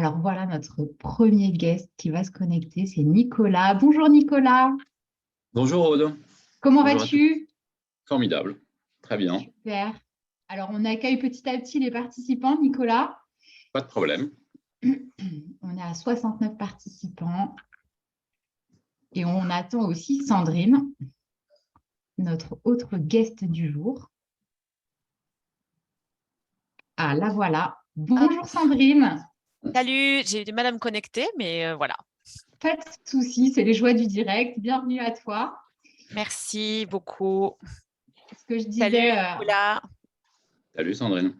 Alors voilà notre premier guest qui va se connecter, c'est Nicolas. Bonjour Nicolas, Bonjour Aude, comment bonjour à tous. vas-tu? Formidable, très bien, Super. Alors on accueille petit à petit les participants, Nicolas. pas de problème. On est à 69 participants et on attend aussi Sandrine, notre autre guest du jour. Ah, la voilà. Ah, Bonjour Sandrine. salut, j'ai eu du mal à me connecter, mais voilà. Pas de souci, c'est les joies du direct. Bienvenue à toi. Merci beaucoup. Ce que je Salut disais, Nicolas. Salut Sandrine.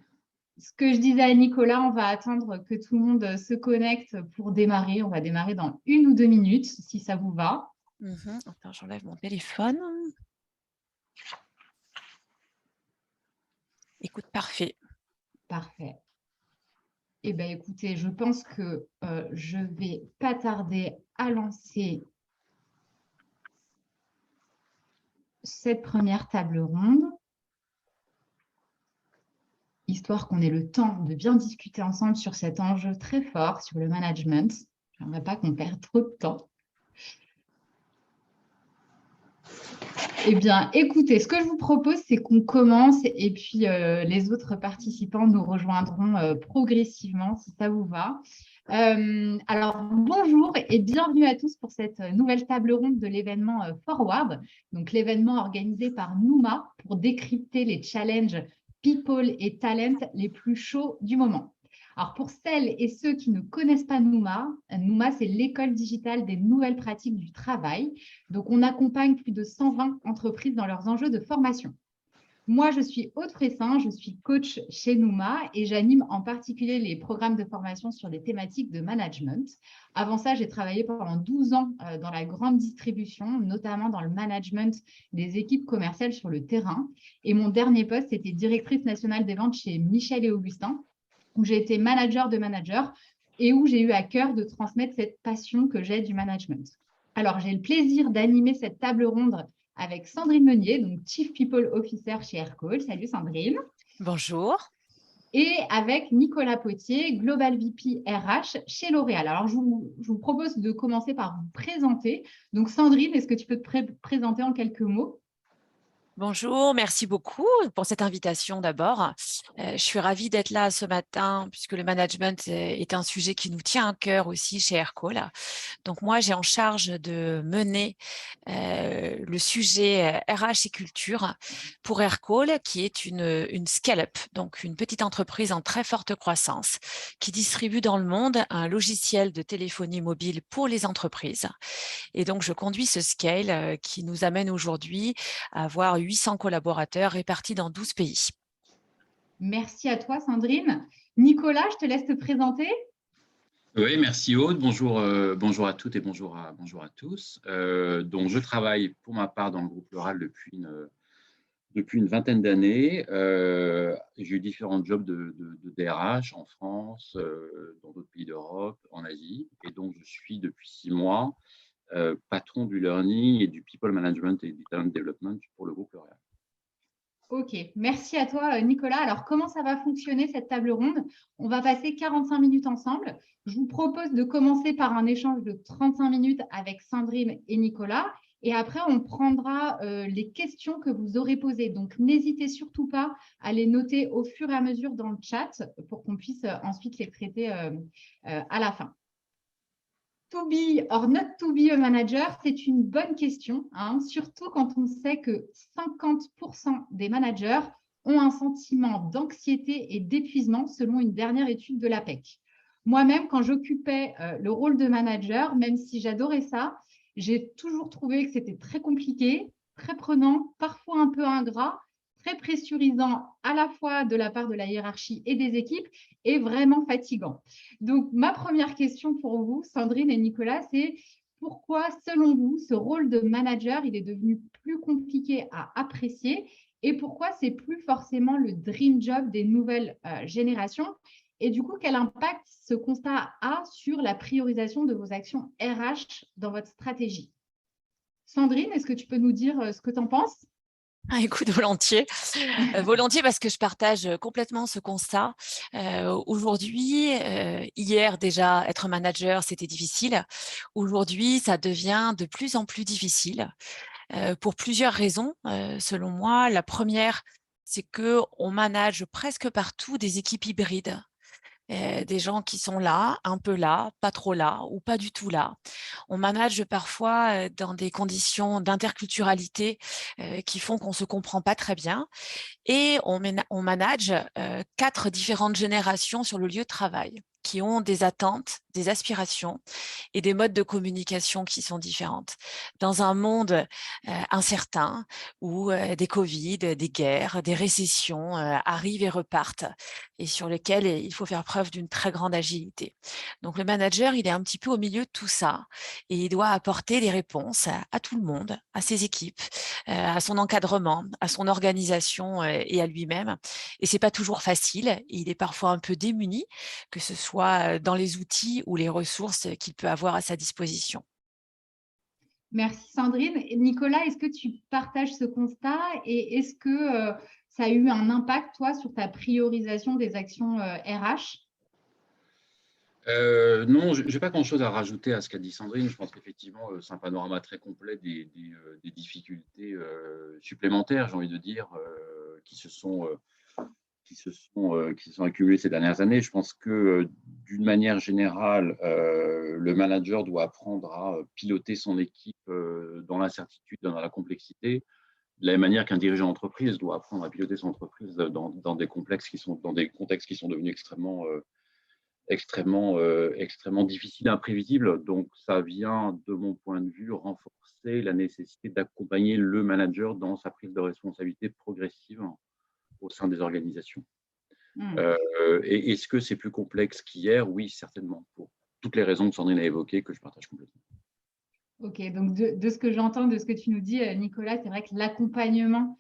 Ce que je disais à Nicolas, on va attendre que tout le monde se connecte pour démarrer. On va démarrer dans 1 ou 2 minutes, si ça vous va. Attends, j'enlève mon téléphone. Écoute, parfait. Parfait. Eh bien, écoutez, je pense que je vais pas tarder à lancer cette première table ronde, histoire qu'on ait le temps de bien discuter ensemble sur cet enjeu très fort, sur le management. Je n'aimerais pas qu'on perde trop de temps. Eh bien, écoutez, ce que je vous propose, c'est qu'on commence et puis les autres participants nous rejoindront progressivement, si ça vous va. Alors, bonjour et bienvenue à tous pour cette nouvelle table ronde de l'événement Forward, donc l'événement organisé par Nouma pour décrypter les challenges people et talent les plus chauds du moment. Alors, pour celles et ceux qui ne connaissent pas Nouma, Nouma, c'est l'école digitale des nouvelles pratiques du travail. Donc, on accompagne plus de 120 entreprises dans leurs enjeux de formation. Moi, je suis Aude Fressin, je suis coach chez Nouma et j'anime en particulier les programmes de formation sur les thématiques de management. Avant ça, j'ai travaillé pendant 12 ans dans la grande distribution, notamment dans le management des équipes commerciales sur le terrain. Et mon dernier poste, c'était directrice nationale des ventes chez Michel et Augustin, où j'ai été manager de manager et où j'ai eu à cœur de transmettre cette passion que j'ai du management. Alors, j'ai le plaisir d'animer cette table ronde avec Sandrine Meunier, donc Chief People Officer chez Aircall. Salut Sandrine. Bonjour. Et avec Nicolas Potier, Global VP RH chez L'Oréal. Alors, je vous propose de commencer par vous présenter. Donc, Sandrine, est-ce que tu peux te présenter en quelques mots? Bonjour, merci beaucoup pour cette invitation d'abord. Je suis ravie d'être là ce matin puisque le management est un sujet qui nous tient à cœur aussi chez Aircall. Donc moi, j'ai en charge de mener le sujet RH et culture pour Aircall, qui est une scale-up, donc une petite entreprise en très forte croissance qui distribue dans le monde un logiciel de téléphonie mobile pour les entreprises. Et donc, je conduis ce scale qui nous amène aujourd'hui à avoir 800 collaborateurs répartis dans 12 pays. Merci à toi, Sandrine. Nicolas, je te laisse te présenter. Oui, merci Aude, bonjour, bonjour à toutes et bonjour à tous. Donc, je travaille pour ma part dans le groupe L'Oréal depuis une vingtaine d'années. J'ai eu différents jobs de DRH en France, dans d'autres pays d'Europe, en Asie. Et donc, je suis depuis 6 mois patron du learning et du people management et du talent development pour le groupe L'Oréal. Ok, merci à toi Nicolas. Alors, comment ça va fonctionner cette table ronde? On va passer 45 minutes ensemble. Je vous propose de commencer par un échange de 35 minutes avec Sandrine et Nicolas. Et après, on prendra les questions que vous aurez posées. Donc, n'hésitez surtout pas à les noter au fur et à mesure dans le chat pour qu'on puisse ensuite les traiter à la fin. To be or not to be a manager, c'est une bonne question, hein, surtout quand on sait que 50% des managers ont un sentiment d'anxiété et d'épuisement selon une dernière étude de l'APEC. Moi-même, quand j'occupais le rôle de manager, même si j'adorais ça, j'ai toujours trouvé que c'était très compliqué, très prenant, parfois un peu ingrat, très pressurisant à la fois de la part de la hiérarchie et des équipes et vraiment fatigant. Donc, ma première question pour vous, Sandrine et Nicolas, c'est pourquoi, selon vous, ce rôle de manager, il est devenu plus compliqué à apprécier et pourquoi c'est plus forcément le dream job des nouvelles générations? Et du coup, quel impact ce constat a sur la priorisation de vos actions RH dans votre stratégie? Sandrine, est-ce que tu peux nous dire ce que tu en penses? Ah, écoute, volontiers. Volontiers parce que je partage complètement ce constat. Aujourd'hui, hier déjà, être manager, c'était difficile. Aujourd'hui, ça devient de plus en plus difficile pour plusieurs raisons, selon moi. La première, c'est qu'on manage presque partout des équipes hybrides. Des gens qui sont là, un peu là, pas trop là ou pas du tout là. On manage parfois dans des conditions d'interculturalité qui font qu'on se comprend pas très bien et on manage 4 différentes générations sur le lieu de travail qui ont des attentes, des aspirations et des modes de communication qui sont différentes. Dans un monde incertain où des Covid, des guerres, des récessions arrivent et repartent et sur lesquels il faut faire preuve d'une très grande agilité. Donc le manager, il est un petit peu au milieu de tout ça et il doit apporter des réponses à tout le monde, à ses équipes, à son encadrement, à son organisation et à lui-même. Et c'est pas toujours facile. Il est parfois un peu démuni, que ce soit dans les outils ou les ressources qu'il peut avoir à sa disposition. Merci Sandrine. Et Nicolas, est-ce que tu partages ce constat et est-ce que ça a eu un impact, toi, sur ta priorisation des actions RH? Non, je n'ai pas grand-chose à rajouter à ce qu'a dit Sandrine. Je pense qu'effectivement, c'est un panorama très complet des difficultés supplémentaires, j'ai envie de dire, qui se sont accumulées ces dernières années. Je pense que d'une manière générale, le manager doit apprendre à piloter son équipe dans l'incertitude, dans la complexité, de la même manière qu'un dirigeant d'entreprise doit apprendre à piloter son entreprise dans des contextes qui sont devenus extrêmement difficile et imprévisible. Donc, ça vient, de mon point de vue, renforcer la nécessité d'accompagner le manager dans sa prise de responsabilité progressive au sein des organisations. Et est-ce que c'est plus complexe qu'hier? Oui, certainement, pour toutes les raisons que Sandrine a évoquées, que je partage complètement. Ok, donc de ce que j'entends, de ce que tu nous dis, Nicolas, c'est vrai que l'accompagnement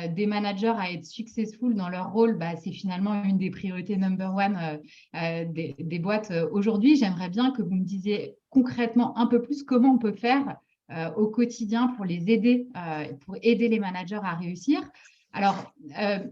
des managers à être successful dans leur rôle, bah, c'est finalement une des priorités number one des boîtes aujourd'hui. J'aimerais bien que vous me disiez concrètement un peu plus comment on peut faire au quotidien pour les aider, pour aider les managers à réussir. Alors,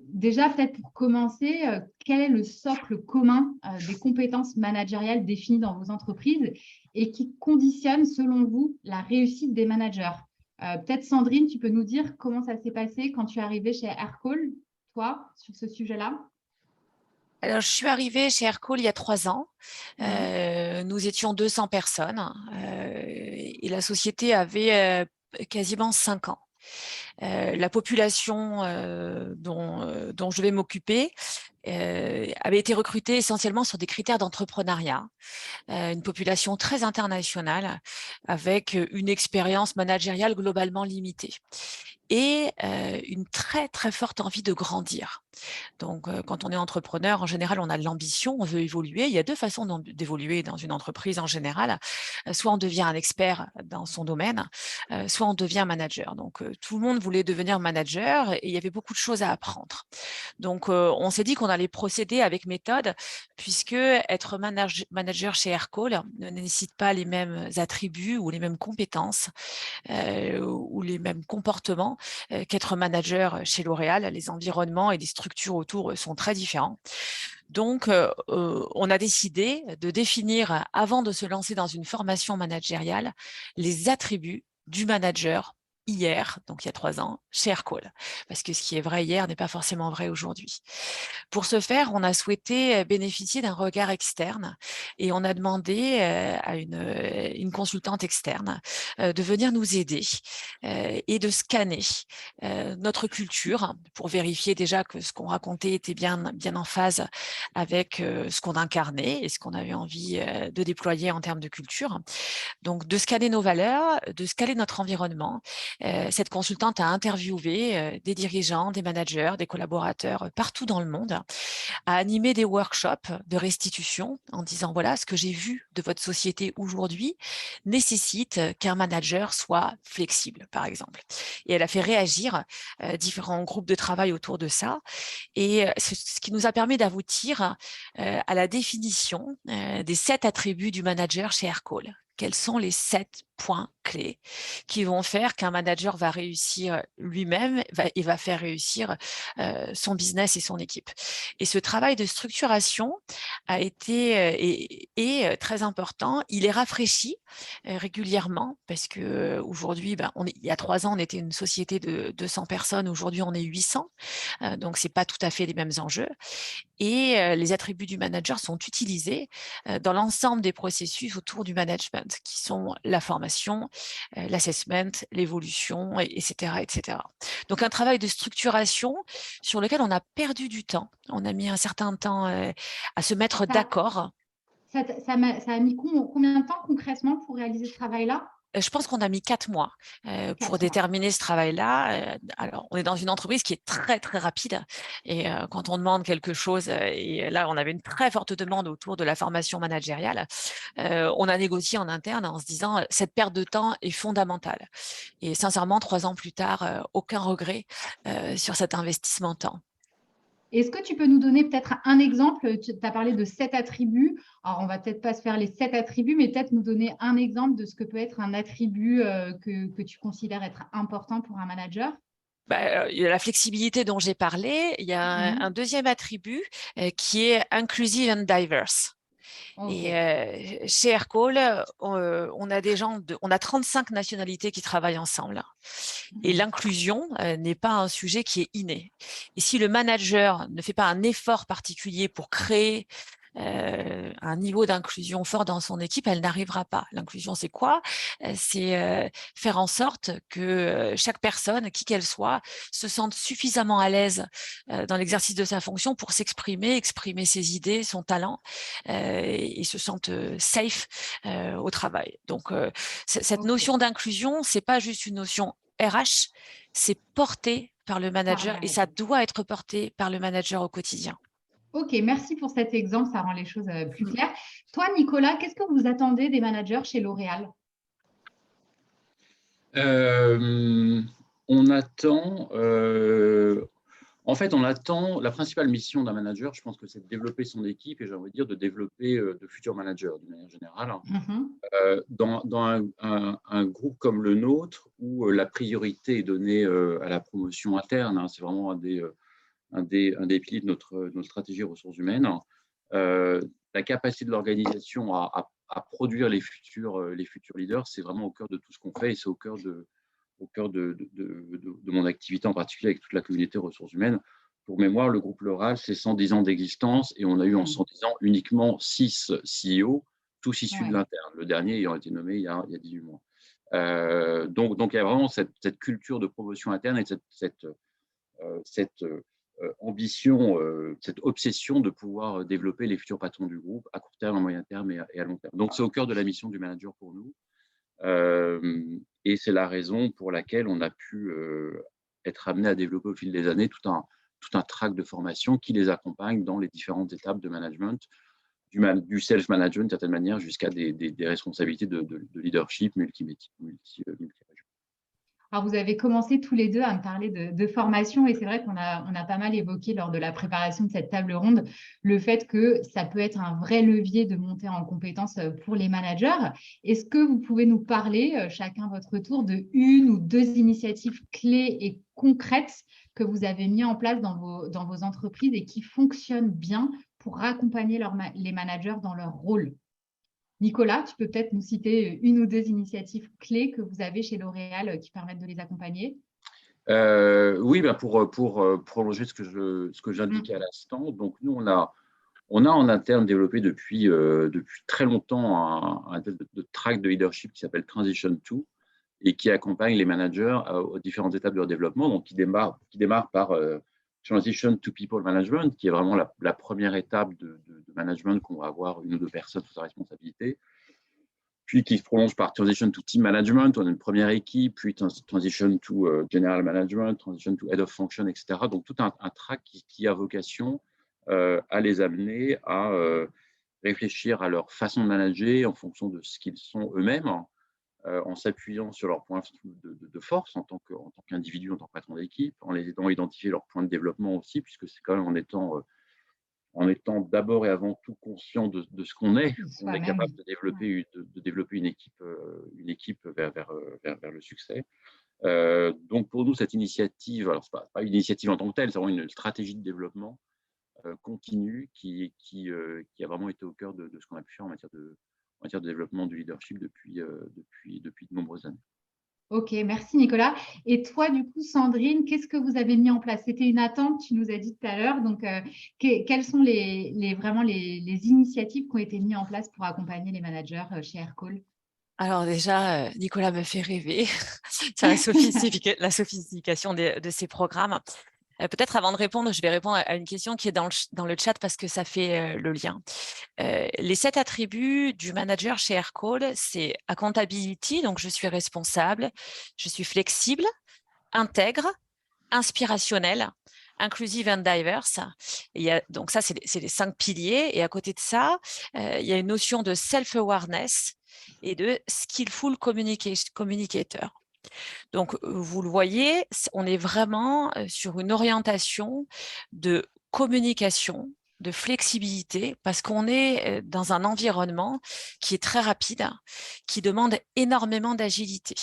déjà, peut-être pour commencer, quel est le socle commun des compétences managériales définies dans vos entreprises et qui conditionne, selon vous, la réussite des managers? Peut-être Sandrine, tu peux nous dire comment ça s'est passé quand tu es arrivée chez Aircall, toi, sur ce sujet-là? Alors, je suis arrivée chez Aircall il y a 3 ans. Nous étions 200 personnes et la société avait quasiment 5 ans. La population dont je vais m'occuper avait été recrutée essentiellement sur des critères d'entrepreneuriat, une population très internationale avec une expérience managériale globalement limitée et une très, très forte envie de grandir. Donc, quand on est entrepreneur, en général, on a de l'ambition, on veut évoluer. Il y a 2 façons d'évoluer dans une entreprise en général. Soit on devient un expert dans son domaine, soit on devient manager. Donc, tout le monde voulait devenir manager et il y avait beaucoup de choses à apprendre. Donc, on s'est dit qu'on allait procéder avec méthode puisque être manager chez Aircall ne nécessite pas les mêmes attributs ou les mêmes compétences ou les mêmes comportements qu'être manager chez L'Oréal. Les environnements et les structures autour sont très différents. Donc, on a décidé de définir, avant de se lancer dans une formation managériale, les attributs du manager hier, donc il y a 3 ans, chez Aircall. Parce que ce qui est vrai hier n'est pas forcément vrai aujourd'hui. Pour ce faire, on a souhaité bénéficier d'un regard externe et on a demandé à une consultante externe de venir nous aider et de scanner notre culture pour vérifier déjà que ce qu'on racontait était bien en phase avec ce qu'on incarnait et ce qu'on avait envie de déployer en termes de culture. Donc, de scanner nos valeurs, de scanner notre environnement. Cette consultante a interviewé des dirigeants, des managers, des collaborateurs partout dans le monde, a animé des workshops de restitution en disant, voilà, ce que j'ai vu de votre société aujourd'hui nécessite qu'un manager soit flexible, par exemple. Et elle a fait réagir différents groupes de travail autour de ça. Et ce qui nous a permis d'aboutir à la définition des 7 attributs du manager chez Aircall. Quels sont les 7 points clés qui vont faire qu'un manager va réussir lui-même et va faire réussir son business et son équipe. Et ce travail de structuration a été est très important. Il est rafraîchi régulièrement parce que aujourd'hui, il y a 3 ans, on était une société de 200 personnes. Aujourd'hui, on est 800. Donc, c'est pas tout à fait les mêmes enjeux. Et les attributs du manager sont utilisés dans l'ensemble des processus autour du management, qui sont la formation, l'assessment, l'évolution, etc., etc. Donc, un travail de structuration sur lequel on a perdu du temps. On a mis un certain temps à se mettre d'accord. Ça a mis combien de temps concrètement pour réaliser ce travail-là? Je pense qu'on a mis 4 mois pour 4 mois. déterminer ce travail-là. Alors, on est dans une entreprise qui est très, très rapide. Et quand on demande quelque chose, et là, on avait une très forte demande autour de la formation managériale, on a négocié en interne en se disant cette perte de temps est fondamentale. Et sincèrement, 3 ans plus tard, aucun regret sur cet investissement de temps. Est-ce que tu peux nous donner peut-être un exemple? Tu as parlé de 7 attributs. Alors, on va peut-être pas se faire les 7 attributs, mais peut-être nous donner un exemple de ce que peut être un attribut que tu considères être important pour un manager. Il y a la flexibilité dont j'ai parlé. Il y a un deuxième attribut qui est inclusive and diverse. Okay. Et chez Aircall, on a on a 35 nationalités qui travaillent ensemble. Et l'inclusion n'est pas un sujet qui est inné. Et si le manager ne fait pas un effort particulier pour créer un niveau d'inclusion fort dans son équipe, elle n'arrivera pas. L'inclusion, c'est quoi? C'est faire en sorte que chaque personne, qui qu'elle soit, se sente suffisamment à l'aise dans l'exercice de sa fonction pour s'exprimer, exprimer ses idées, son talent, et se sente safe au travail. Donc, cette notion d'inclusion, c'est pas juste une notion RH, c'est porté par le manager et ça doit être porté par le manager au quotidien. Ok, merci pour cet exemple, ça rend les choses plus claires. Toi, Nicolas, qu'est-ce que vous attendez des managers chez L'Oréal? On attend, en fait, on attend la principale mission d'un manager, je pense que c'est de développer son équipe et j'ai envie de dire de développer de futurs managers d'une manière générale. Dans un groupe comme le nôtre où la priorité est donnée à la promotion interne, hein, c'est vraiment un des piliers de notre stratégie ressources humaines. La capacité de l'organisation à produire les futurs leaders, c'est vraiment au cœur de tout ce qu'on fait et c'est au cœur de mon activité en particulier avec toute la communauté ressources humaines. Pour mémoire, le groupe L'Oréal, c'est 110 ans d'existence et on a eu en 110 ans uniquement 6 CEO, tous issus de l'interne, le dernier ayant été nommé il y a 18 mois. Donc, il y a vraiment cette culture de promotion interne et cette ambition, cette obsession de pouvoir développer les futurs patrons du groupe à court terme, à moyen terme et à long terme. Donc, c'est au cœur de la mission du manager pour nous. Et c'est la raison pour laquelle on a pu être amené à développer au fil des années tout un track de formation qui les accompagne dans les différentes étapes de management, du self-management d'une certaine manière jusqu'à des responsabilités de leadership multimétier. Alors, vous avez commencé tous les deux à me parler de formation et c'est vrai qu'on a pas mal évoqué lors de la préparation de cette table ronde le fait que ça peut être un vrai levier de montée en compétences pour les managers. Est-ce que vous pouvez nous parler, chacun votre tour, de une ou deux initiatives clés et concrètes que vous avez mis en place dans vos entreprises et qui fonctionnent bien pour accompagner les managers dans leur rôle? Nicolas, tu peux peut-être nous citer une ou deux initiatives clés que vous avez chez L'Oréal qui permettent de les accompagner? Oui, pour prolonger ce que j'indiquais à l'instant, donc nous, on a en interne développé depuis très longtemps un track de leadership qui s'appelle Transition 2 et qui accompagne les managers aux différentes étapes de leur développement, donc qui démarre par Transition to People Management, qui est vraiment la première étape de management qu'on va avoir une ou deux personnes sous sa responsabilité, puis qui se prolonge par Transition to Team Management, on a une première équipe, puis Transition to General Management, Transition to Head of Function, etc. Donc tout un track qui a vocation à les amener à réfléchir à leur façon de manager en fonction de ce qu'ils sont eux-mêmes, en s'appuyant sur leurs points de force en tant qu'individu, en tant que patron d'équipe, en les aidant à identifier leurs points de développement aussi, puisque c'est quand même en étant en étant d'abord et avant tout conscient de ce qu'on est, on est Soi-même. capable de développer une équipe vers le succès. Donc pour nous, cette initiative, alors ce n'est pas une initiative en tant que telle, c'est vraiment une stratégie de développement continu qui a vraiment été au cœur de ce qu'on a pu faire en matière de développement du leadership depuis de nombreuses années. Ok, merci Nicolas. Et toi, du coup, Sandrine, qu'est-ce que vous avez mis en place? C'était une attente, tu nous as dit tout à l'heure. Donc, quelles sont vraiment les initiatives qui ont été mises en place pour accompagner les managers chez Aircall? Alors déjà, Nicolas me fait rêver sur la sophistication de ces programmes. Peut-être avant de répondre, je vais répondre à une question qui est dans le chat parce que ça fait le lien. Les 7 attributs du manager chez Aircall, c'est accountability, donc je suis responsable, je suis flexible, intègre, inspirationnel, inclusive and diverse. Donc ça, c'est les 5 piliers. Et à côté de ça, il y a une notion de self-awareness et de skillful communicator. Donc, vous le voyez, on est vraiment sur une orientation de communication, de flexibilité, parce qu'on est dans un environnement qui est très rapide, qui demande énormément d'agilité.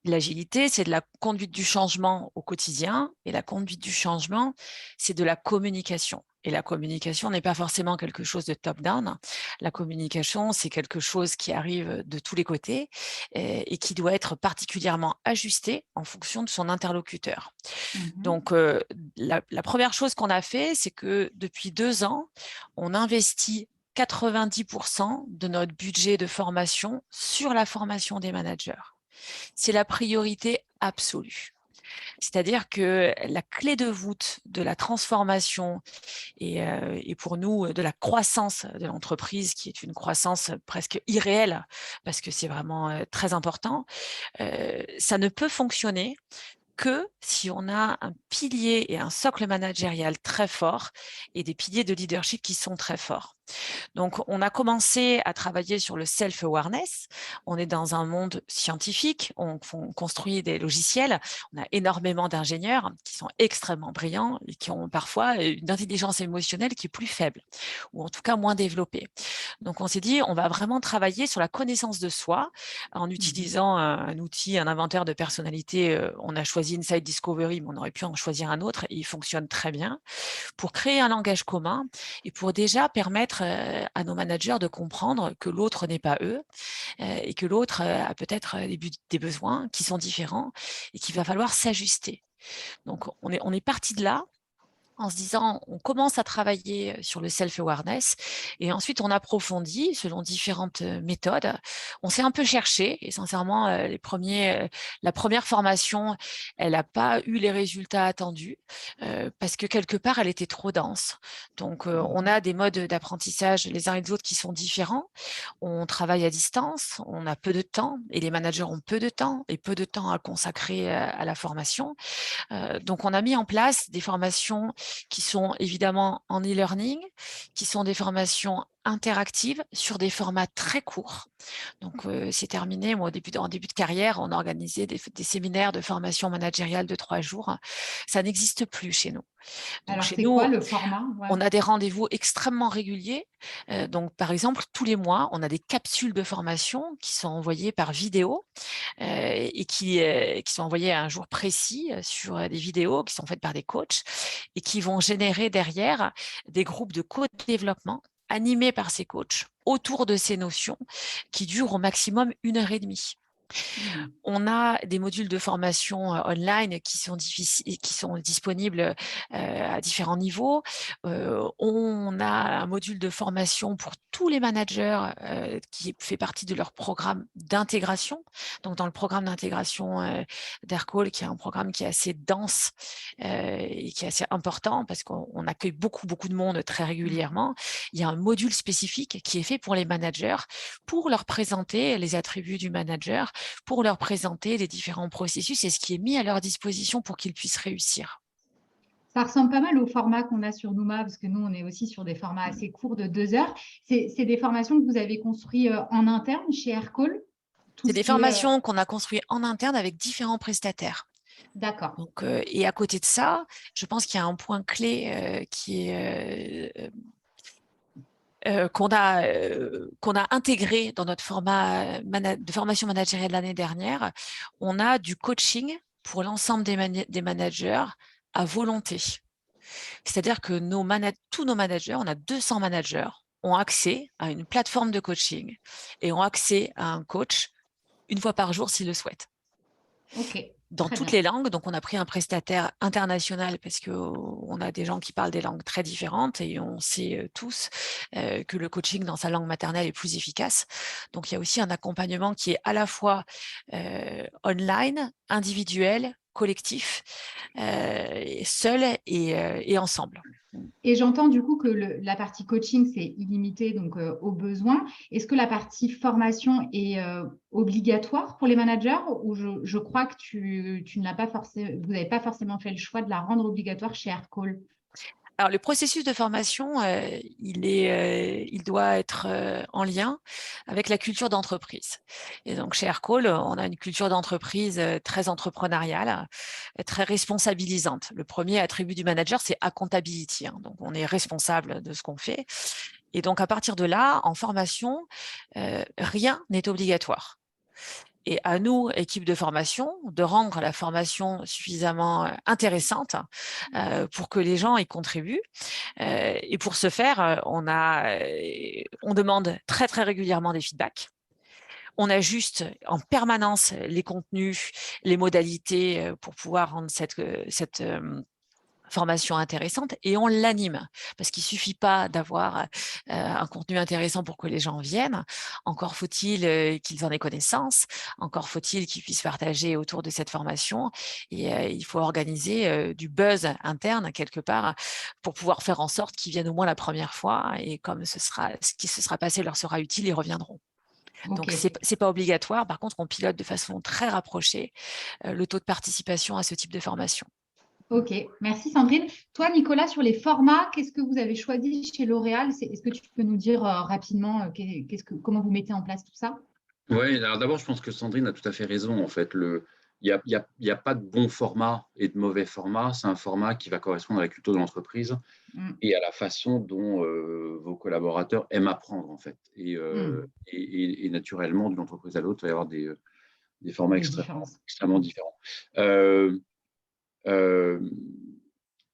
L'agilité, c'est de la conduite du changement au quotidien, et la conduite du changement, c'est de la communication. Et la communication n'est pas forcément quelque chose de top-down. La communication, c'est quelque chose qui arrive de tous les côtés et qui doit être particulièrement ajusté en fonction de son interlocuteur. Donc, la première chose qu'on a fait, c'est que depuis 2 ans, on investit 90% de notre budget de formation sur la formation des managers. C'est la priorité absolue. C'est-à-dire que la clé de voûte de la transformation et pour nous de la croissance de l'entreprise, qui est une croissance presque irréelle, parce que c'est vraiment très important, ça ne peut fonctionner que si on a un pilier et un socle managérial très fort et des piliers de leadership qui sont très forts. Donc, on a commencé à travailler sur le self-awareness. On est dans un monde scientifique, on construit des logiciels, on a énormément d'ingénieurs qui sont extrêmement brillants et qui ont parfois une intelligence émotionnelle qui est plus faible, ou en tout cas moins développée. Donc, on s'est dit, on va vraiment travailler sur la connaissance de soi en utilisant un outil, un inventeur de personnalité. On a choisi Insight Discovery, mais on aurait pu en choisir un autre et il fonctionne très bien pour créer un langage commun et pour déjà permettre à nos managers de comprendre que l'autre n'est pas eux et que l'autre a peut-être des besoins qui sont différents et qu'il va falloir s'ajuster. Donc, on est parti de là en se disant, on commence à travailler sur le self-awareness et ensuite on approfondit selon différentes méthodes. On s'est un peu cherché et sincèrement, la première formation, elle n'a pas eu les résultats attendus parce que quelque part, elle était trop dense. Donc, on a des modes d'apprentissage les uns et les autres qui sont différents. On travaille à distance, on a peu de temps et les managers ont peu de temps et peu de temps à consacrer à la formation. Donc, on a mis en place des formations qui sont évidemment en e-learning, qui sont des formations interactives sur des formats très courts. Donc, c'est terminé. Moi, en début de carrière, on organisait des séminaires de formation managériale de 3 jours. Ça n'existe plus chez nous. Donc, Alors, chez c'est nous, quoi le format? on a des rendez-vous extrêmement réguliers. Donc, par exemple, tous les mois, on a des capsules de formation qui sont envoyées par vidéo et qui sont envoyées à un jour précis sur des vidéos qui sont faites par des coachs et qui vont générer derrière des groupes de co-développement animés par ces coachs autour de ces notions qui durent au maximum 1h30. On a des modules de formation online qui sont disponibles à différents niveaux. On a un module de formation pour tous les managers qui fait partie de leur programme d'intégration. Donc, dans le programme d'intégration d'Aircall, qui est un programme qui est assez dense et qui est assez important parce qu'on accueille beaucoup de monde très régulièrement. Il y a un module spécifique qui est fait pour les managers pour leur présenter les attributs du manager, pour leur présenter les différents processus et ce qui est mis à leur disposition pour qu'ils puissent réussir. Ça ressemble pas mal au format qu'on a sur Nouma, parce que nous, on est aussi sur des formats assez courts de 2 heures. C'est des formations que vous avez construites en interne chez Aircall? C'est des formations qu'on a construites en interne avec différents prestataires. D'accord. Donc, et à côté de ça, je pense qu'il y a un point clé qu'on a intégré dans notre format de formation managériale l'année dernière. On a du coaching pour l'ensemble des managers à volonté. C'est-à-dire que tous nos managers, on a 200 managers, ont accès à une plateforme de coaching et ont accès à un coach une fois par jour s'ils le souhaitent. Ok, Dans très toutes bien. les langues. Donc, on a pris un prestataire international parce qu'on a des gens qui parlent des langues très différentes et on sait tous que le coaching dans sa langue maternelle est plus efficace. Donc, il y a aussi un accompagnement qui est à la fois online, individuel, collectif, seul et ensemble. Et j'entends du coup que la partie coaching, c'est illimité, donc au besoin. Est-ce que la partie formation est obligatoire pour les managers ou je crois que tu ne l'as pas forcément, vous n'avez pas forcément fait le choix de la rendre obligatoire chez Aircall? Alors, le processus de formation, il doit être en lien avec la culture d'entreprise. Et donc, chez Aircall, on a une culture d'entreprise très entrepreneuriale, très responsabilisante. Le premier attribut du manager, c'est accountability. Donc, on est responsable de ce qu'on fait. Et donc, à partir de là, en formation, rien n'est obligatoire. Et à nous, équipe de formation, de rendre la formation suffisamment intéressante pour que les gens y contribuent. Et pour ce faire, on demande très, très régulièrement des feedbacks. On ajuste en permanence les contenus, les modalités pour pouvoir rendre cette formation intéressante et on l'anime parce qu'il ne suffit pas d'avoir un contenu intéressant pour que les gens viennent. Encore faut-il qu'ils en aient connaissance, encore faut-il qu'ils puissent partager autour de cette formation et il faut organiser du buzz interne quelque part pour pouvoir faire en sorte qu'ils viennent au moins la première fois et comme ce qui se sera passé leur sera utile, ils reviendront. Donc, Ok. ce n'est pas obligatoire. Par contre, on pilote de façon très rapprochée le taux de participation à ce type de formation. Ok, merci Sandrine. Toi, Nicolas, sur les formats, qu'est-ce que vous avez choisi chez L'Oréal? Est-ce que tu peux nous dire rapidement comment vous mettez en place tout ça? Oui, alors d'abord, je pense que Sandrine a tout à fait raison. En fait, il y a pas de bon format et de mauvais format. C'est un format qui va correspondre à la culture de l'entreprise et à la façon dont vos collaborateurs aiment apprendre, en fait. Et naturellement, d'une entreprise à l'autre, il va y avoir des formats Des différences. extrêmement différents. Euh,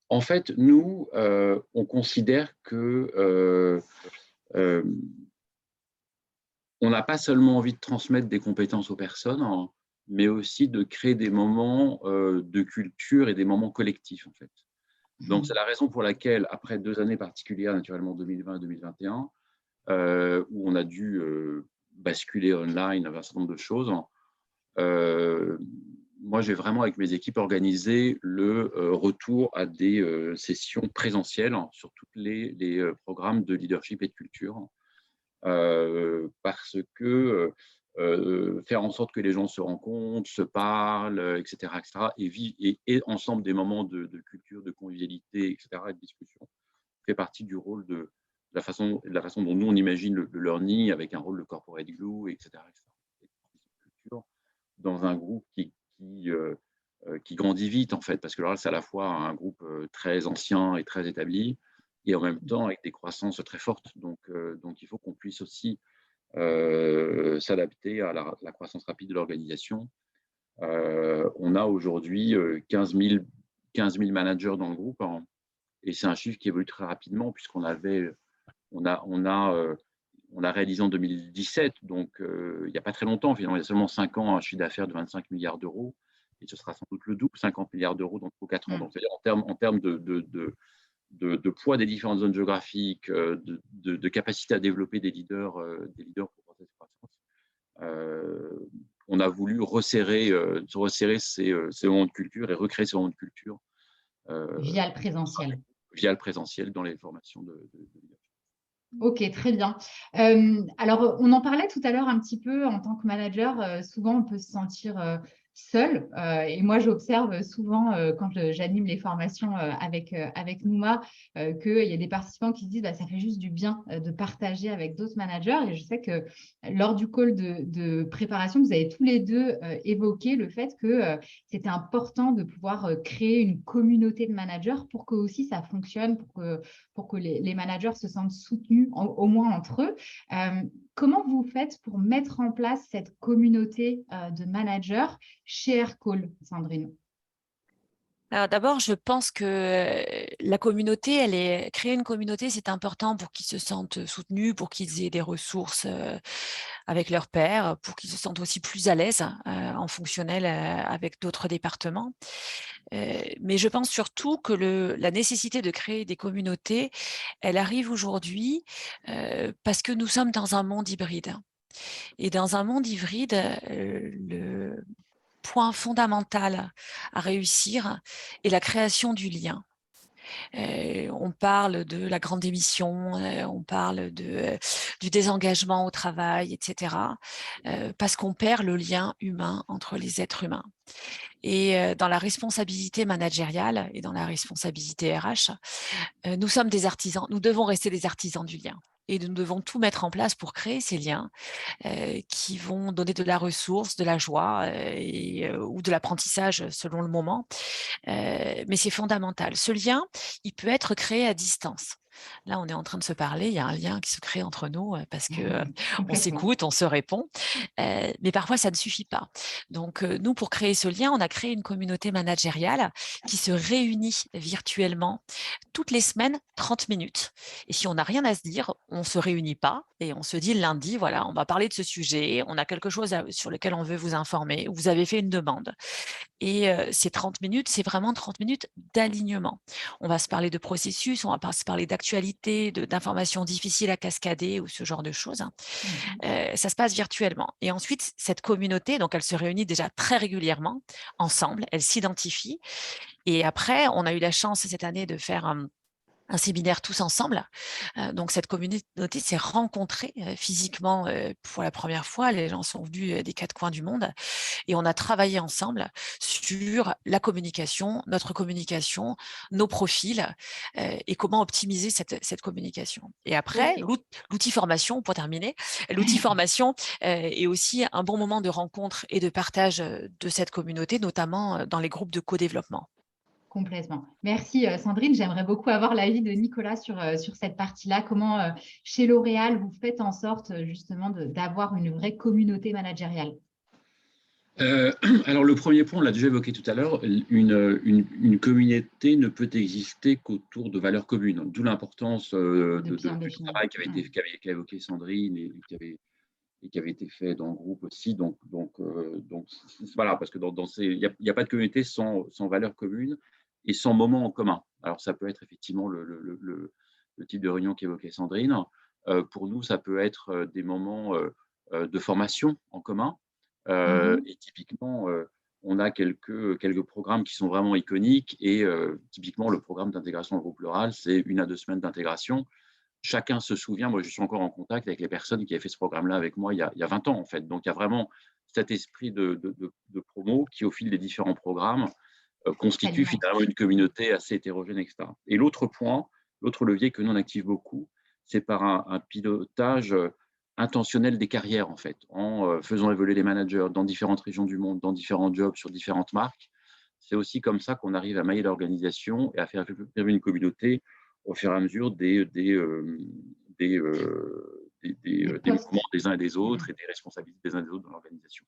En fait, nous, on considère que on n'a pas seulement envie de transmettre des compétences aux personnes, hein, mais aussi de créer des moments de culture et des moments collectifs, en fait. Donc, c'est la raison pour laquelle, après 2 années particulières, naturellement 2020 et 2021, où on a dû basculer online un certain nombre de choses, moi, j'ai vraiment, avec mes équipes, organisé le retour à des sessions présentielles sur tous les programmes de leadership et de culture, parce que faire en sorte que les gens se rencontrent, se parlent, etc., et ensemble des moments de culture, de convivialité, etc., et de discussion, fait partie du rôle de la façon dont nous, on imagine le learning, avec un rôle de corporate glue, etc., dans un groupe qui grandit vite, en fait, parce que là, c'est à la fois un groupe très ancien et très établi, et en même temps avec des croissances très fortes. Donc il faut qu'on puisse aussi s'adapter à la croissance rapide de l'organisation. On a aujourd'hui 15 000 managers dans le groupe, hein, et c'est un chiffre qui évolue très rapidement, puisqu'on a réalisé en 2017, donc il n'y a pas très longtemps, finalement, il y a seulement 5 ans, un chiffre d'affaires de 25 milliards d'euros, et ce sera sans doute le double, 50 milliards d'euros dans 4 ans. Donc, c'est-à-dire en termes de poids des différentes zones géographiques, de capacité à développer des leaders pour porter cette croissance, on a voulu resserrer ces moments de culture et recréer ces moments de culture Via le présentiel. via le présentiel dans les formations de leadership. Ok, très bien. Alors, on en parlait tout à l'heure un petit peu en tant que manager. Souvent, on peut se sentir seul. Et moi, j'observe souvent quand j'anime les formations avec Nouma qu'il y a des participants qui se disent ça fait juste du bien de partager avec d'autres managers. Et je sais que lors du call de préparation, vous avez tous les deux évoqué le fait que c'était important de pouvoir créer une communauté de managers pour que aussi ça fonctionne, pour que les managers se sentent soutenus, au moins entre eux. Comment vous faites pour mettre en place cette communauté de managers chez Aircall, Sandrine? Alors d'abord, je pense que la communauté, créer une communauté, c'est important pour qu'ils se sentent soutenus, pour qu'ils aient des ressources avec leurs pairs, pour qu'ils se sentent aussi plus à l'aise en fonctionnel avec d'autres départements. Mais je pense surtout que la nécessité de créer des communautés, elle arrive aujourd'hui parce que nous sommes dans un monde hybride. Et dans un monde hybride, le point fondamental à réussir est la création du lien. On parle de la grande démission, on parle du désengagement au travail, etc. Parce qu'on perd le lien humain entre les êtres humains. Et dans la responsabilité managériale et dans la responsabilité RH, nous sommes des artisans, nous devons rester des artisans du lien. Et nous devons tout mettre en place pour créer ces liens qui vont donner de la ressource, de la joie ou de l'apprentissage selon le moment. Mais c'est fondamental. Ce lien, il peut être créé à distance. Là, on est en train de se parler, il y a un lien qui se crée entre nous parce qu'on s'écoute, on se répond, mais parfois ça ne suffit pas. Donc nous, pour créer ce lien, on a créé une communauté managériale qui se réunit virtuellement toutes les semaines, 30 minutes. Et si on n'a rien à se dire, on ne se réunit pas et on se dit le lundi, voilà, on va parler de ce sujet, on a quelque chose sur lequel on veut vous informer, ou vous avez fait une demande. Et ces 30 minutes, c'est vraiment 30 minutes d'alignement. On va se parler de processus, on va se parler d'actualité, d'informations difficiles à cascader ou ce genre de choses. Ça se passe virtuellement. Et ensuite, cette communauté, donc elle se réunit déjà très régulièrement ensemble, elle s'identifie. Et après, on a eu la chance cette année de faire un séminaire tous ensemble. Donc, cette communauté s'est rencontrée physiquement pour la première fois. Les gens sont venus des quatre coins du monde et on a travaillé ensemble sur la communication, notre communication, nos profils et comment optimiser cette communication. Et après, l'outil formation, pour terminer, l'outil formation est aussi un bon moment de rencontre et de partage de cette communauté, notamment dans les groupes de co-développement. Complètement. Merci Sandrine. J'aimerais beaucoup avoir l'avis de Nicolas sur cette partie-là. Comment, chez L'Oréal, vous faites en sorte justement d'avoir une vraie communauté managériale? Alors, le premier point, on l'a déjà évoqué tout à l'heure, une communauté ne peut exister qu'autour de valeurs communes, d'où l'importance du travail qu'a évoqué Sandrine et qui avait été fait dans le groupe aussi. Donc voilà, parce que il n'y a pas de communauté sans valeurs communes et sans moments en commun. Alors, ça peut être effectivement le type de réunion qu'évoquait Sandrine. Pour nous, ça peut être des moments de formation en commun. Et typiquement, on a quelques programmes qui sont vraiment iconiques. Et typiquement, le programme d'intégration au groupe L'Oréal, c'est 1 à 2 semaines d'intégration. Chacun se souvient, moi je suis encore en contact avec les personnes qui avaient fait ce programme-là avec moi il y a 20 ans en fait. Donc il y a vraiment cet esprit de promo qui, au fil des différents programmes, constitue finalement une communauté assez hétérogène, etc. Et l'autre levier que nous on active beaucoup, c'est par un pilotage intentionnel des carrières en fait, en faisant évoluer les managers dans différentes régions du monde, dans différents jobs, sur différentes marques. C'est aussi comme ça qu'on arrive à mailler l'organisation et à faire vivre une communauté au fur et à mesure des mouvements des uns et des autres et des responsabilités des uns et des autres dans l'organisation.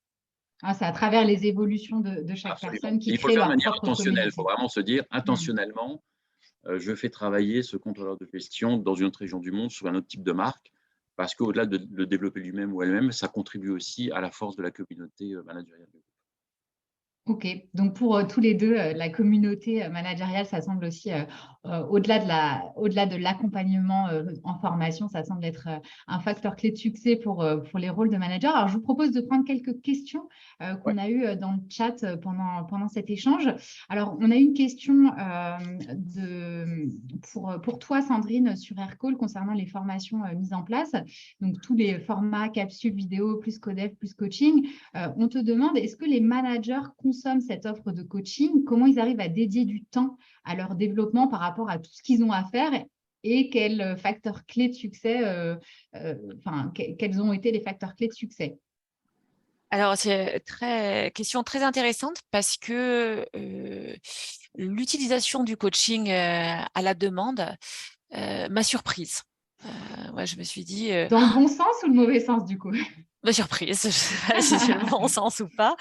C'est à travers les évolutions de chaque personne qui crée leur propre communauté. Il faut le faire de manière intentionnelle. Il faut vraiment se dire intentionnellement, je fais travailler ce contrôleur de gestion dans une autre région du monde sur un autre type de marque, parce qu'au-delà de le développer lui-même ou elle-même, ça contribue aussi à la force de la communauté managériale. Ok, donc pour tous les deux, la communauté managériale, ça semble aussi, au-delà de l'accompagnement en formation, ça semble être un facteur clé de succès pour les rôles de manager. Alors, je vous propose de prendre quelques questions Ouais. qu'on a eues dans le chat pendant cet échange. Alors, on a eu une question pour toi, Sandrine, sur Aircall concernant les formations mises en place. Donc, tous les formats, capsules, vidéos, plus codef, plus coaching. On te demande, est-ce que les managers consomment cette offre de coaching? Comment ils arrivent à dédier du temps à leur développement par rapport à tout ce qu'ils ont à faire et quels facteurs clés de succès, quels ont été les facteurs clés de succès? Alors, c'est question très intéressante parce que l'utilisation du coaching à la demande m'a surprise. Ouais, je me suis dit, Dans le bon sens ou le mauvais sens, du coup? surprise, je ne sais pas si c'est le bon sens ou pas,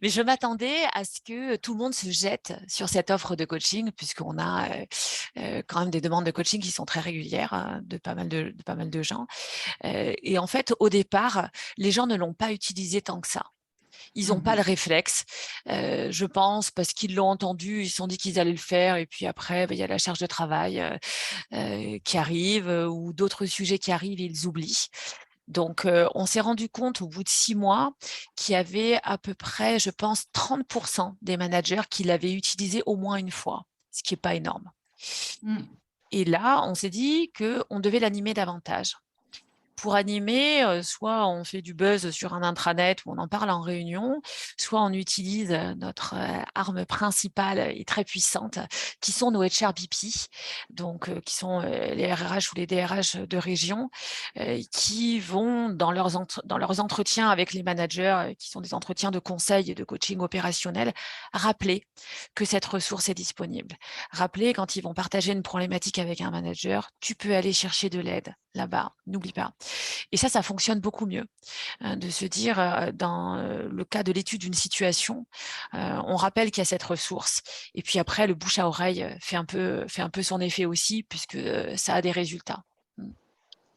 mais je m'attendais à ce que tout le monde se jette sur cette offre de coaching, puisqu'on a quand même des demandes de coaching qui sont très régulières de pas mal de gens. Et en fait, au départ, les gens ne l'ont pas utilisé tant que ça. Ils n'ont pas le réflexe, je pense, parce qu'ils l'ont entendu, ils se sont dit qu'ils allaient le faire, et puis après, il y a la charge de travail qui arrive, ou d'autres sujets qui arrivent et ils oublient. Donc, on s'est rendu compte au bout de 6 mois qu'il y avait à peu près, je pense, 30% des managers qui l'avaient utilisé au moins une fois, ce qui n'est pas énorme. Et là, on s'est dit qu'on devait l'animer davantage. Pour animer, soit on fait du buzz sur un intranet où on en parle en réunion, soit on utilise notre arme principale et très puissante, qui sont nos HRBP, donc qui sont les RRH ou les DRH de région, qui vont dans leurs entretiens avec les managers, qui sont des entretiens de conseil et de coaching opérationnel, rappeler que cette ressource est disponible. Rappeler quand ils vont partager une problématique avec un manager, tu peux aller chercher de l'aide là-bas, n'oublie pas. Et ça fonctionne beaucoup mieux, de se dire, dans le cas de l'étude d'une situation, on rappelle qu'il y a cette ressource. Et puis après, le bouche à oreille fait un peu son effet aussi, puisque ça a des résultats.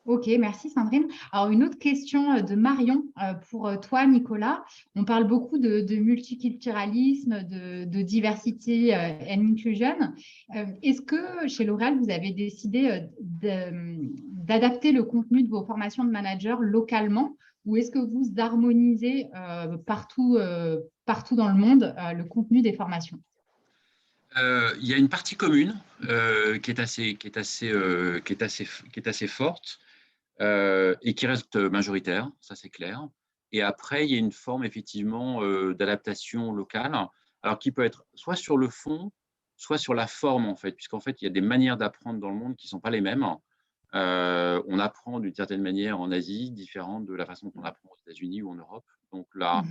Ok, merci Sandrine. Alors, une autre question de Marion pour toi, Nicolas. On parle beaucoup de multiculturalisme, de diversité and inclusion. Est-ce que chez L'Oréal, vous avez décidé d'adapter le contenu de vos formations de manager localement ou est-ce que vous harmonisez partout dans le monde le contenu des formations? Il y a une partie commune qui est assez forte. Et qui reste majoritaire, ça c'est clair. Et après, il y a une forme effectivement d'adaptation locale, alors qui peut être soit sur le fond, soit sur la forme en fait, puisqu'en fait, il y a des manières d'apprendre dans le monde qui ne sont pas les mêmes. On apprend d'une certaine manière en Asie, différente de la façon qu'on apprend aux États-Unis ou en Europe. Donc là,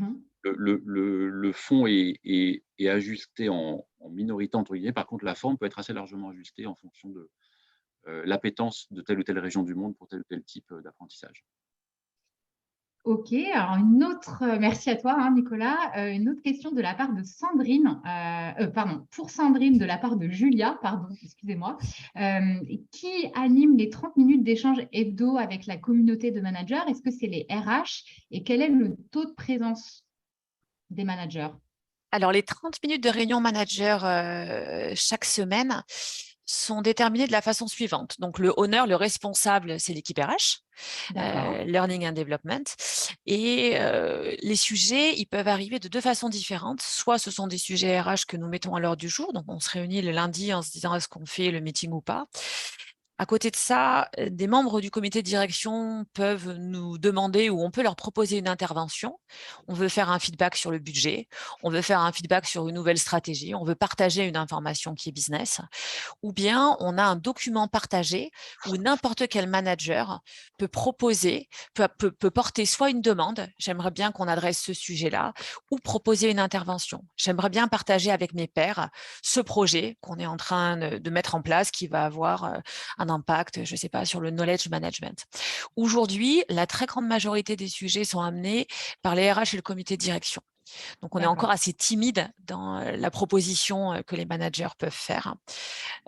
le fond est ajusté en minorité, entre guillemets. Par contre, la forme peut être assez largement ajustée en fonction de l'appétence de telle ou telle région du monde pour tel ou tel type d'apprentissage. Ok, alors merci à toi Nicolas. Une autre question de la part de Sandrine, pour Sandrine de la part de Julia, excusez-moi, qui anime les 30 minutes d'échange hebdo avec la communauté de managers? Est-ce que c'est les RH et quel est le taux de présence des managers? Alors, les 30 minutes de réunion manager chaque semaine sont déterminées de la façon suivante. Donc, le owner, le responsable, c'est l'équipe RH, Learning and Development. Et les sujets, ils peuvent arriver de deux façons différentes. Soit ce sont des sujets RH que nous mettons à l'ordre du jour. Donc, on se réunit le lundi en se disant est-ce qu'on fait le meeting ou pas. À côté de ça, des membres du comité de direction peuvent nous demander ou on peut leur proposer une intervention. On veut faire un feedback sur le budget, on veut faire un feedback sur une nouvelle stratégie, on veut partager une information qui est business, ou bien on a un document partagé où n'importe quel manager peut proposer, peut porter soit une demande, j'aimerais bien qu'on adresse ce sujet-là, ou proposer une intervention. J'aimerais bien partager avec mes pairs ce projet qu'on est en train de mettre en place qui va avoir un impact, je ne sais pas, sur le knowledge management. Aujourd'hui, la très grande majorité des sujets sont amenés par les RH et le comité de direction. Donc, on est encore assez timide dans la proposition que les managers peuvent faire.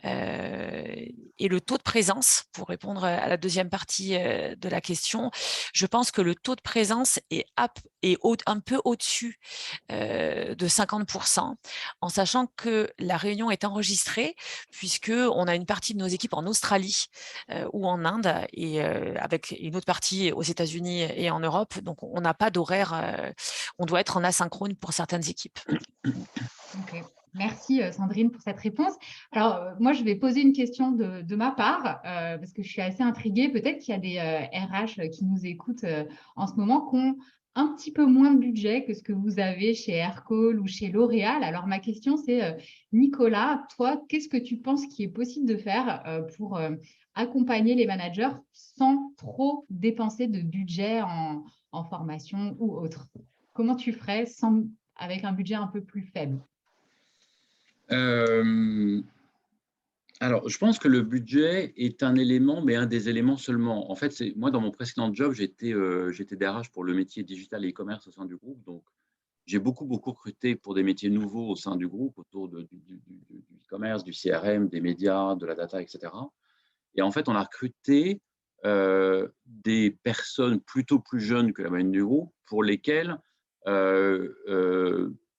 Et le taux de présence, pour répondre à la deuxième partie de la question, je pense que le taux de présence est un peu au-dessus de 50%, en sachant que la réunion est enregistrée, puisqu'on a une partie de nos équipes en Australie ou en Inde, et avec une autre partie aux États-Unis et en Europe. Donc, on n'a pas d'horaire, on doit être en asynchrone pour certaines équipes. Ok. Merci Sandrine pour cette réponse. Alors, moi, je vais poser une question de ma part, parce que je suis assez intriguée. Peut-être qu'il y a des RH qui nous écoutent en ce moment qui ont un petit peu moins de budget que ce que vous avez chez Aircall ou chez L'Oréal. Alors, ma question, c'est Nicolas, toi, qu'est-ce que tu penses qu'il est possible de faire pour accompagner les managers sans trop dépenser de budget en formation ou autre? Comment tu ferais avec un budget un peu plus faible? Alors, je pense que le budget est un élément, mais un des éléments seulement. En fait, moi, dans mon précédent job, j'étais DRH pour le métier digital et e-commerce au sein du groupe. Donc, j'ai beaucoup recruté pour des métiers nouveaux au sein du groupe, autour du e-commerce, du CRM, des médias, de la data, etc. Et en fait, on a recruté des personnes plutôt plus jeunes que la moyenne du groupe, pour lesquelles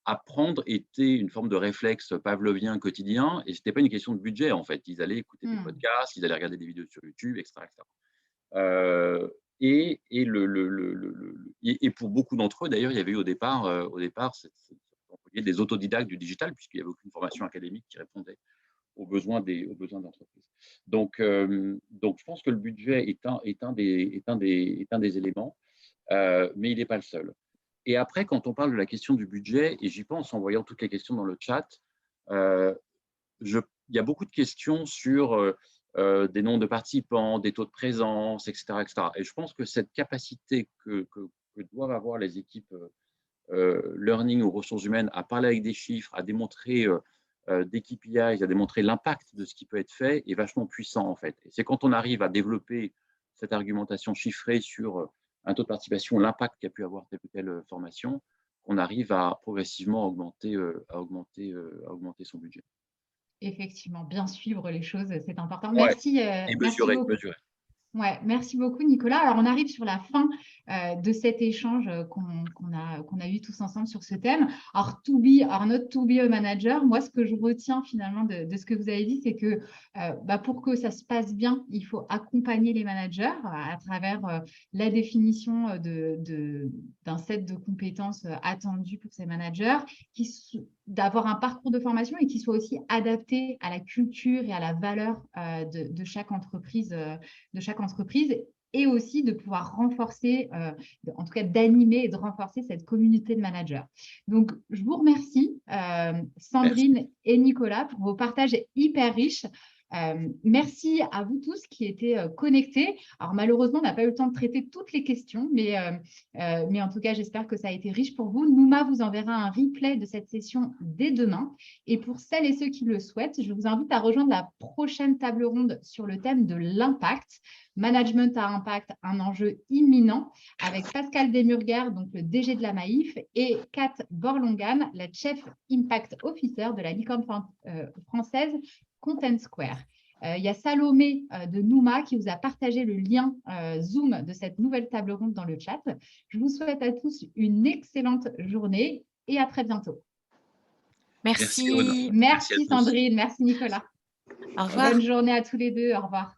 apprendre était une forme de réflexe pavlovien quotidien, et ce n'était pas une question de budget, en fait. Ils allaient écouter des podcasts, ils allaient regarder des vidéos sur YouTube, etc. Et pour beaucoup d'entre eux, d'ailleurs, il y avait eu au départ des autodidactes du digital, puisqu'il n'y avait aucune formation académique qui répondait aux besoins d'entreprise. Donc, je pense que le budget est un des éléments, mais il n'est pas le seul. Et après, quand on parle de la question du budget, et j'y pense en voyant toutes les questions dans le chat, il y a beaucoup de questions sur des nombres de participants, des taux de présence, etc., etc. Et je pense que cette capacité que doivent avoir les équipes learning ou ressources humaines à parler avec des chiffres, à démontrer des KPIs, à démontrer l'impact de ce qui peut être fait, est vachement puissant, en fait. Et c'est quand on arrive à développer cette argumentation chiffrée sur un taux de participation, l'impact qu'a pu avoir telle ou telle formation, qu'on arrive à progressivement augmenter son budget. Effectivement, bien suivre les choses, c'est important. Ouais. Merci, Et merci beaucoup. mesurer. Ouais, merci beaucoup, Nicolas. Alors, on arrive sur la fin de cet échange qu'on a eu tous ensemble sur ce thème. Alors, not to be a manager, moi, ce que je retiens finalement de ce que vous avez dit, c'est que pour que ça se passe bien, il faut accompagner les managers à travers la définition d'un set de compétences attendues pour ces managers, d'avoir un parcours de formation et qui soit aussi adapté à la culture et à la valeur de chaque entreprise. Et aussi de pouvoir renforcer, en tout cas d'animer et de renforcer cette communauté de managers. Donc, je vous remercie, Sandrine et Nicolas, pour vos partages hyper riches. Merci à vous tous qui étaient connectés. Alors, malheureusement, on n'a pas eu le temps de traiter toutes les questions, mais en tout cas, j'espère que ça a été riche pour vous. Nouma vous enverra un replay de cette session dès demain. Et pour celles et ceux qui le souhaitent, je vous invite à rejoindre la prochaine table ronde sur le thème de l'impact. Management à impact, un enjeu imminent, avec Pascal Desmurger, donc le DG de la Maïf, et Kat Borlongan, la Chief Impact Officer de la licorne française Content Square. Il y a Salomé de Nouma qui vous a partagé le lien Zoom de cette nouvelle table ronde dans le chat. Je vous souhaite à tous une excellente journée et à très bientôt. Merci. Merci Sandrine, merci Nicolas. Au revoir. Bonne journée à tous les deux, au revoir.